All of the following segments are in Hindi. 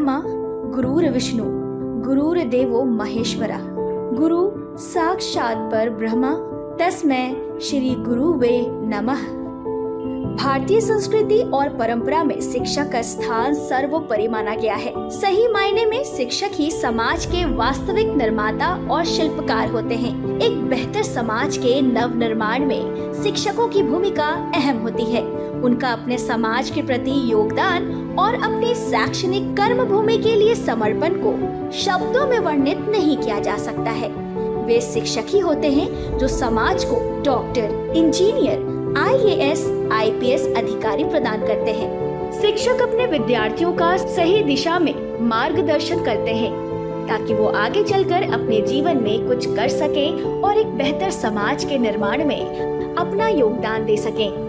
ब्रह्मा गुरुर विष्णु गुरुर्देवो महेश्वरा गुरु साक्षात पर ब्रह्मा तस्मै श्री गुरुवे नमः। भारतीय संस्कृति और परंपरा में शिक्षा का स्थान सर्वोपरि माना गया है। सही मायने में शिक्षक ही समाज के वास्तविक निर्माता और शिल्पकार होते हैं। एक बेहतर समाज के नव निर्माण में शिक्षकों की भूमिका अहम होती है। उनका अपने समाज के प्रति योगदान और अपनी शैक्षणिक कर्म भूमि के लिए समर्पण को शब्दों में वर्णित नहीं किया जा सकता है। वे शिक्षक ही होते हैं जो समाज को डॉक्टर, इंजीनियर, IAS, IPS अधिकारी प्रदान करते हैं। शिक्षक अपने विद्यार्थियों का सही दिशा में मार्गदर्शन करते हैं ताकि वो आगे चलकर अपने जीवन में कुछ कर सकें और एक बेहतर समाज के निर्माण में अपना योगदान दे सकें।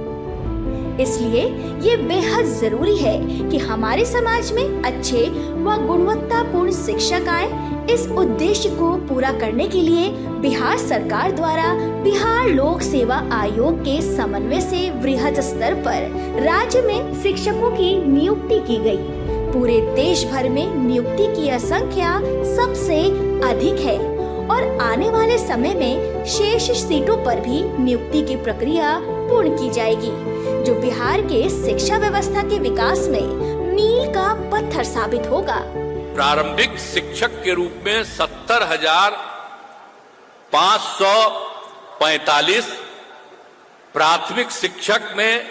इसलिए ये बेहद जरूरी है कि हमारे समाज में अच्छे व गुणवत्तापूर्ण शिक्षक आए। इस उद्देश्य को पूरा करने के लिए बिहार सरकार द्वारा बिहार लोक सेवा आयोग के समन्वय से वृहद स्तर पर राज्य में शिक्षकों की नियुक्ति की गई। पूरे देश भर में नियुक्ति की संख्या सबसे अधिक है और आने वाले समय में शेष सीटों पर भी नियुक्ति की प्रक्रिया पूर्ण की जाएगी, जो बिहार के शिक्षा व्यवस्था के विकास में मील का पत्थर साबित होगा। प्रारंभिक शिक्षक के रूप में 70,545, प्राथमिक शिक्षक में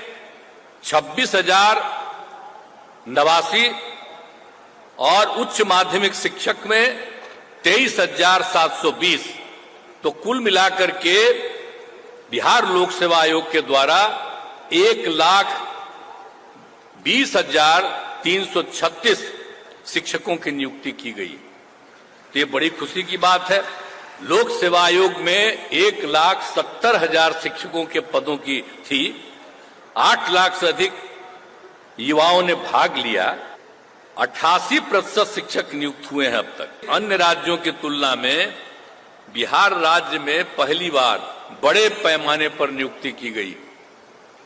26,089 और उच्च माध्यमिक शिक्षक में 23,720। तो कुल मिलाकर के बिहार लोक सेवा आयोग के द्वारा 1,20,336 शिक्षकों की नियुक्ति की गई। तो ये बड़ी खुशी की बात है। लोक सेवा आयोग में 1,70,000 शिक्षकों के पदों की थी। 8 लाख से अधिक युवाओं ने भाग लिया। 88% शिक्षक नियुक्त हुए हैं अब तक। अन्य राज्यों की तुलना में बिहार राज्य में पहली बार बड़े पैमाने पर नियुक्ति की गई।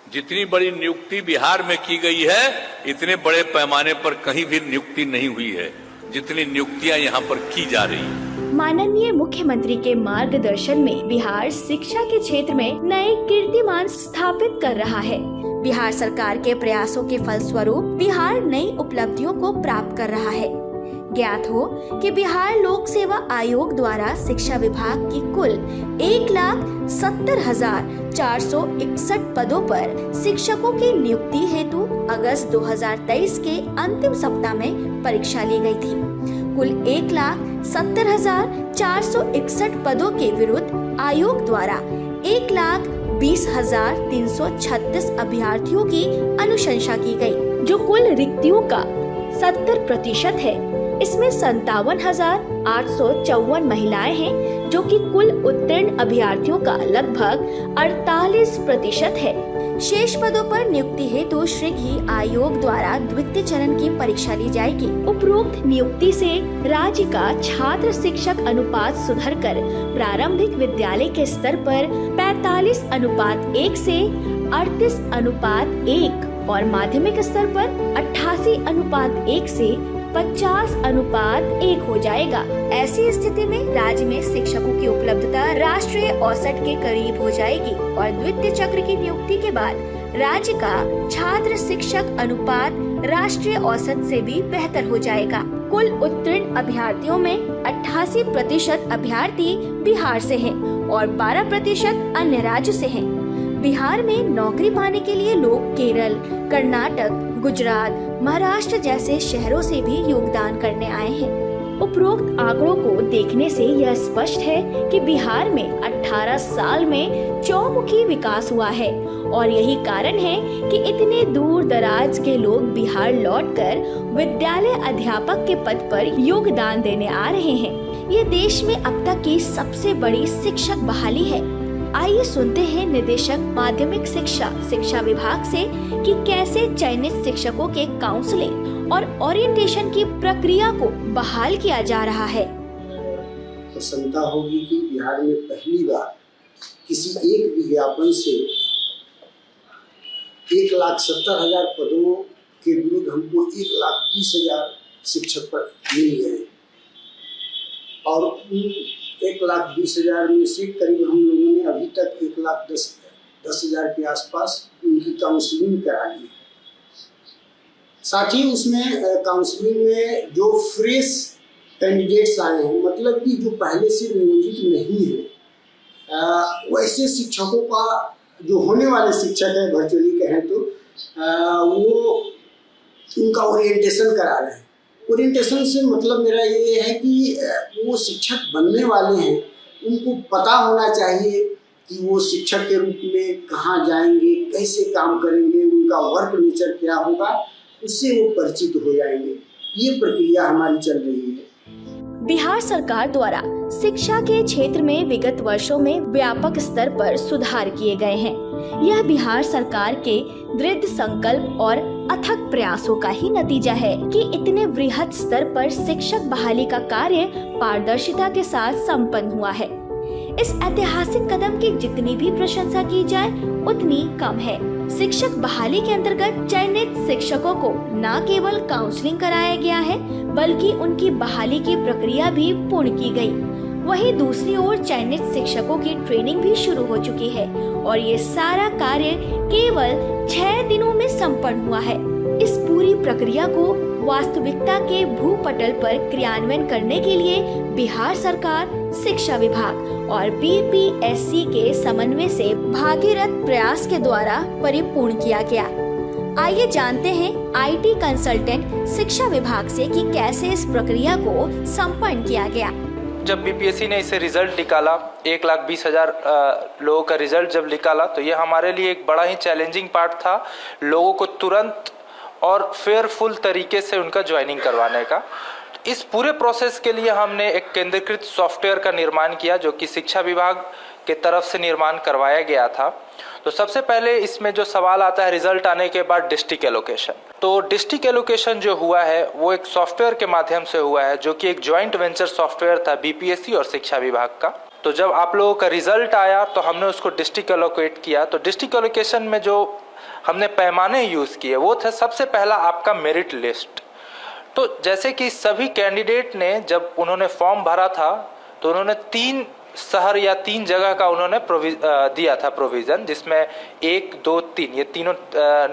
जितनी बड़ी नियुक्ति बिहार में की गई है, इतने बड़े पैमाने पर कहीं भी नियुक्ति नहीं हुई है जितनी नियुक्तियां यहाँ पर की जा रही हैं। माननीय मुख्यमंत्री के मार्गदर्शन में बिहार शिक्षा के क्षेत्र में नए कीर्तिमान स्थापित कर रहा है। बिहार सरकार के प्रयासों के फलस्वरूप बिहार नई उपलब्धियों को प्राप्त कर रहा है। ज्ञात हो कि बिहार लोक सेवा आयोग द्वारा शिक्षा विभाग की कुल 1,70,461 पदों पर शिक्षकों की नियुक्ति हेतु अगस्त 2023 के अंतिम सप्ताह में परीक्षा ली गई थी। कुल 1,70,461 पदों के विरुद्ध आयोग द्वारा 1,20,336 अभ्यर्थियों की अनुशंसा की गई, जो कुल रिक्तियों का 70% है। इसमें 57,854 महिलाएं हैं, जो कि कुल उत्तीर्ण अभ्यर्थियों का लगभग 48% है। शेष पदों पर नियुक्ति हेतु शीघ्र ही आयोग द्वारा द्वितीय चरण की परीक्षा ली जाएगी। उपरोक्त नियुक्ति से राज्य का छात्र शिक्षक अनुपात सुधरकर प्रारंभिक विद्यालय के स्तर पर 45:1 से 38:1 और माध्यमिक स्तर पर 88:1 से 50:1 हो जाएगा। ऐसी स्थिति में राज्य में शिक्षकों की उपलब्धता राष्ट्रीय औसत के करीब हो जाएगी और द्वितीय चक्र की नियुक्ति के बाद राज्य का छात्र शिक्षक अनुपात राष्ट्रीय औसत से भी बेहतर हो जाएगा। कुल उत्तीर्ण अभ्यर्थियों में 88% अभ्यर्थी बिहार से हैं और 12% अन्य राज्य से हैं। बिहार में नौकरी पाने के लिए लोग केरल, कर्नाटक, गुजरात, महाराष्ट्र जैसे शहरों से भी योगदान करने आए हैं। उपरोक्त आंकड़ों को देखने से यह स्पष्ट है कि बिहार में 18 साल में चौमुखी विकास हुआ है और यही कारण है कि इतने दूर दराज के लोग बिहार लौटकर विद्यालय अध्यापक के पद पर योगदान देने आ रहे हैं। ये देश में अब तक की सबसे बड़ी शिक्षक बहाली है। आइए सुनते हैं निदेशक माध्यमिक शिक्षा विभाग से कि कैसे चयनित शिक्षकों के काउंसलिंग और ओरिएंटेशन की प्रक्रिया को बहाल किया जा रहा है। प्रसन्नता होगी कि बिहार में पहली बार किसी एक विज्ञापन से 1,70,000 पदों के विरुद्ध हमको 1,20,000 शिक्षक पर मिल गए और 1,20,000 में से करीब हम लोगों ने अभी तक 1,10,000 के आसपास उनकी काउंसलिंग करा ली। साथ ही उसमें काउंसलिंग में जो फ्रेश कैंडिडेट्स आए हैं, मतलब कि जो पहले से नियोजित नहीं है, वैसे शिक्षकों का जो होने वाले शिक्षक है वर्चुअली कहें तो वो उनका ओरिएंटेशन करा रहे हैं। ओरिएंटेशन से मतलब मेरा ये है कि वो शिक्षक बनने वाले हैं, उनको पता होना चाहिए कि वो शिक्षक के रूप में कहाँ जाएंगे, कैसे काम करेंगे, उनका वर्क नेचर क्या होगा, उससे वो परिचित हो जाएंगे। ये प्रक्रिया हमारी चल रही है। बिहार सरकार द्वारा शिक्षा के क्षेत्र में विगत वर्षों में व्यापक स्तर पर सुधार किए गए हैं। यह बिहार सरकार के दृढ़ संकल्प और अथक प्रयासों का ही नतीजा है कि इतने वृहद स्तर पर शिक्षक बहाली का कार्य पारदर्शिता के साथ संपन्न हुआ है। इस ऐतिहासिक कदम की जितनी भी प्रशंसा की जाए उतनी कम है। शिक्षक बहाली के अंतर्गत चयनित शिक्षकों को न केवल काउंसलिंग कराया गया है बल्कि उनकी बहाली की प्रक्रिया भी पूर्ण की गई। वहीं दूसरी ओर चयनित शिक्षकों की ट्रेनिंग भी शुरू हो चुकी है और ये सारा कार्य केवल 6 दिनों में संपन्न हुआ है। इस पूरी प्रक्रिया को वास्तविकता के भूपटल पर क्रियान्वयन करने के लिए बिहार सरकार, शिक्षा विभाग और बीपीएससी के समन्वय से भागीरथ प्रयास के द्वारा परिपूर्ण किया गया। आइए जानते हैं आईटी कंसल्टेंट शिक्षा विभाग से कि कैसे इस प्रक्रिया को संपन्न किया गया। जब बीपीएससी ने इसे रिजल्ट निकाला, 1,20,000 लोगों का रिजल्ट जब निकाला, तो ये हमारे लिए एक बड़ा ही चैलेंजिंग पार्ट था, लोगों को तुरंत और फेयरफुल तरीके से उनका ज्वाइनिंग करवाने का। इस पूरे प्रोसेस के लिए हमने एक केंद्रीकृत सॉफ्टवेयर का निर्माण किया जो कि शिक्षा विभाग के तरफ से निर्माण करवाया गया था। तो सबसे पहले इसमें जो सवाल आता है रिजल्ट आने के बाद डिस्ट्रिक्ट एलोकेशन, तो डिस्ट्रिक्ट एलोकेशन जो हुआ है वो एक सॉफ्टवेयर के माध्यम से हुआ है जो कि एक ज्वाइंट वेंचर सॉफ्टवेयर था बीपीएससी और शिक्षा विभाग का। तो जब आप लोगों का रिजल्ट आया तो हमने उसको डिस्ट्रिक्ट एलोकेट किया। तो डिस्ट्रिक्ट एलोकेशन में जो हमने पैमाने यूज़ किए वो थे, सबसे पहला आपका मेरिट लिस्ट। तो जैसे कि सभी कैंडिडेट ने जब उन्होंने फॉर्म भरा था तो उन्होंने 3 शहर या 3 जगह का उन्होंने दिया था प्रोविज़न, जिसमें 1, 2, 3 ये तीनों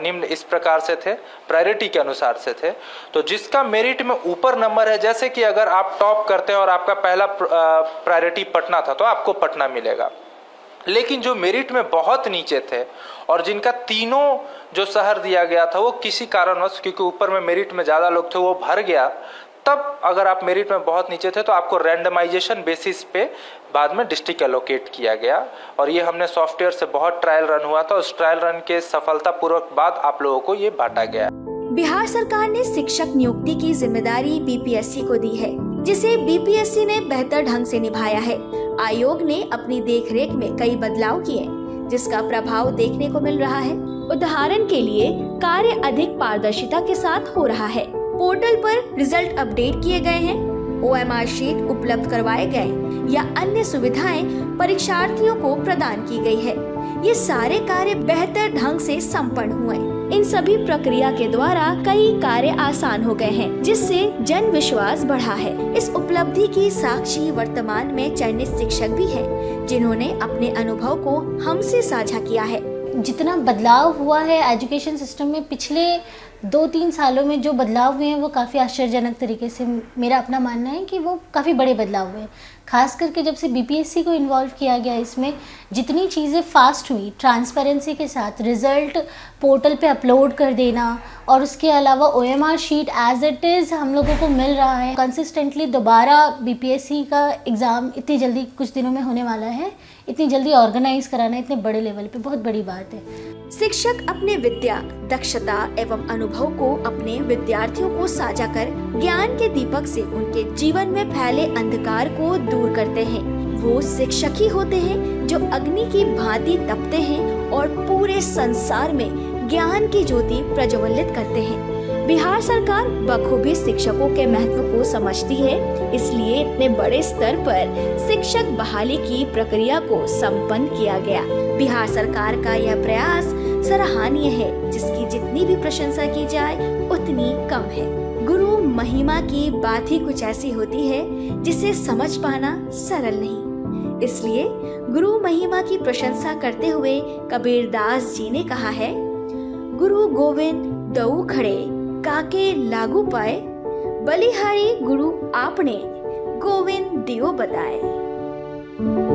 निम्न इस प्रकार से थे, प्रायोरिटी के अनुसार से थे। तो जिसका मेरिट में ऊपर नंबर है, जैसे कि अगर आप टॉप करते हैं और आपका पहला प्रायोरिटी पटना था तो आपको पटना मिलेगा। लेकिन जो मेरिट में बहुत नीचे थे और जिनका तीनों जो शहर दिया गया था वो किसी कारणवश, क्योंकि ऊपर में मेरिट में ज़्यादा लोग थे, वो भर गया, तब अगर आप मेरिट में बहुत नीचे थे तो आपको रैंडमाइजेशन बेसिस पे बाद में डिस्ट्रिक्ट एलोकेट किया गया। और ये हमने सॉफ्टवेयर से बहुत ट्रायल रन हुआ था। उस ट्रायल रन के सफलतापूर्वक बाद आप लोगों को ये बांटा गया। बिहार सरकार ने शिक्षक नियुक्ति की जिम्मेदारी बीपीएससी को दी है, जिसे बीपीएससी ने बेहतर ढंग से निभाया है। आयोग ने अपनी देखरेख में कई बदलाव किए जिसका प्रभाव देखने को मिल रहा है। उदाहरण के लिए कार्य अधिक पारदर्शिता के साथ हो रहा है। पोर्टल पर रिजल्ट अपडेट किए गए हैं, OMR शीट उपलब्ध करवाए गए या अन्य सुविधाएं परीक्षार्थियों को प्रदान की गई है। ये सारे कार्य बेहतर ढंग से संपन्न हुए। इन सभी प्रक्रिया के द्वारा कई कार्य आसान हो गए हैं, जिससे जन विश्वास बढ़ा है। इस उपलब्धि की साक्षी वर्तमान में चयनित शिक्षक भी हैं, जिन्होंने अपने अनुभव को हमसे साझा किया है। जितना बदलाव हुआ है एजुकेशन सिस्टम में पिछले 2-3 सालों में, जो बदलाव हुए हैं वो काफ़ी आश्चर्यजनक तरीके से, मेरा अपना मानना है कि वो काफ़ी बड़े बदलाव हुए हैं। खास करके जब से बीपीएससी को इन्वॉल्व किया गया, इसमें जितनी चीज़ें फास्ट हुई, ट्रांसपेरेंसी के साथ रिज़ल्ट पोर्टल पे अपलोड कर देना और उसके अलावा OMR sheet as it is हम लोगों को मिल रहा है। कंसिस्टेंटली दोबारा बीपीएससी का एग्ज़ाम इतनी जल्दी कुछ दिनों में होने वाला है, इतनी जल्दी ऑर्गेनाइज कराना इतने बड़े लेवल पे बहुत बड़ी बात है। शिक्षक अपने विद्या, दक्षता एवं अनुभव को अपने विद्यार्थियों को साझा कर ज्ञान के दीपक से उनके जीवन में फैले अंधकार को दूर करते हैं। वो शिक्षक ही होते हैं जो अग्नि की भांति तपते हैं और पूरे संसार में ज्ञान की ज्योति प्रज्वलित करते हैं। बिहार सरकार बखूबी शिक्षकों के महत्व को समझती है, इसलिए इतने बड़े स्तर पर शिक्षक बहाली की प्रक्रिया को संपन्न किया गया। बिहार सरकार का यह प्रयास सराहनीय है, जिसकी जितनी जितनी भी प्रशंसा की जाए उतनी कम है। गुरु महिमा की बात ही कुछ ऐसी होती है जिसे समझ पाना सरल नहीं। इसलिए गुरु महिमा की प्रशंसा करते हुए कबीरदास जी ने कहा है, गुरु गोविंद दऊ खड़े काके लागू पाए, बलिहारी गुरु आपने गोविंद दियो बताए।